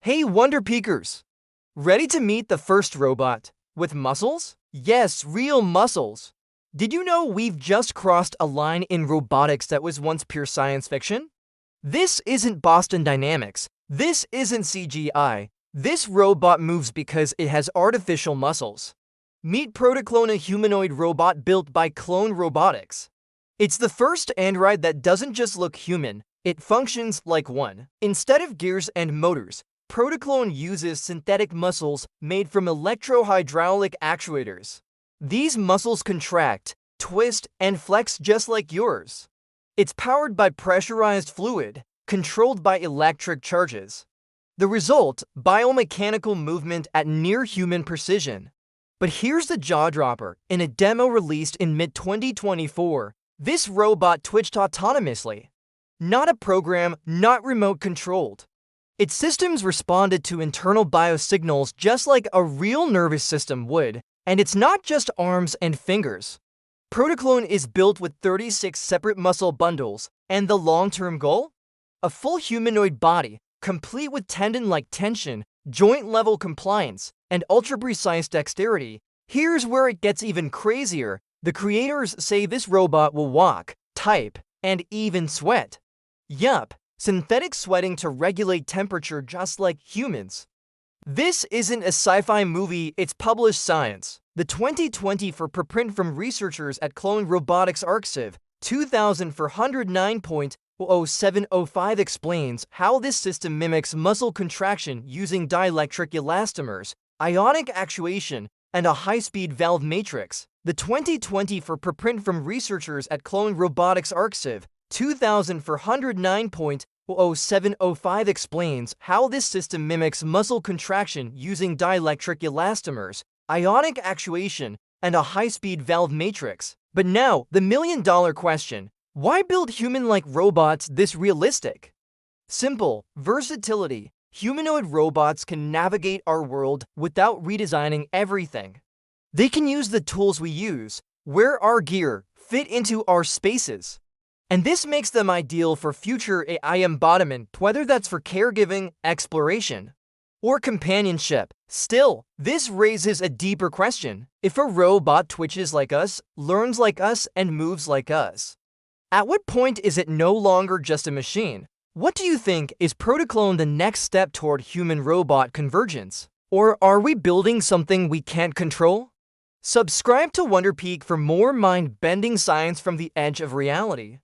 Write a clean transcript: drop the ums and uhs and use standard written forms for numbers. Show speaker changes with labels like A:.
A: Hey WonderPeekers! Ready to meet the first robot with muscles? Yes, real muscles. Did you know we've just crossed a line in robotics that was once pure science fiction? This isn't Boston Dynamics. This isn't CGI. This robot moves because it has artificial muscles. Meet ProtoClone, a humanoid robot built by Clone Robotics. It's the first android that doesn't just look human, it functions like one. Instead of gears and motors, ProtoClone uses synthetic muscles made from electrohydraulic actuators. These muscles contract, twist, and flex just like yours. It's powered by pressurized fluid, controlled by electric charges. The result, biomechanical movement at near-human precision. But here's the jaw-dropper. In a demo released in mid-2024, this robot twitched autonomously. Not a program, not remote-controlled. Its systems responded to internal biosignals just like a real nervous system would, and it's not just arms and fingers. ProtoClone is built with 36 separate muscle bundles, and the long-term goal? A full humanoid body, complete with tendon-like tension, joint-level compliance, and ultra-precise dexterity. Here's where it gets even crazier. The creators say this robot will walk, type, and even sweat. Yup, synthetic sweating to regulate temperature just like humans. This isn't a sci-fi movie, it's published science. The 2020 for preprint from researchers at Clone Robotics arXiv 2409.00705 explains how this system mimics muscle contraction using dielectric elastomers, ionic actuation, and a high-speed valve matrix. The 2020 for preprint from researchers at Clone Robotics arXiv 2409.00705 explains how this system mimics muscle contraction using dielectric elastomers, ionic actuation, and a high-speed valve matrix. But now, the million-dollar question: why build human-like robots this realistic? Simple: versatility. Humanoid robots can navigate our world without redesigning everything. They can use the tools we use, wear our gear, fit into our spaces. And this makes them ideal for future AI embodiment, whether that's for caregiving, exploration, or companionship. Still, this raises a deeper question. If a robot twitches like us, learns like us, and moves like us, at what point is it no longer just a machine? What do you think? Is ProtoClone the next step toward human-robot convergence? Or are we building something we can't control? Subscribe to WonderPeek for more mind-bending science from the edge of reality.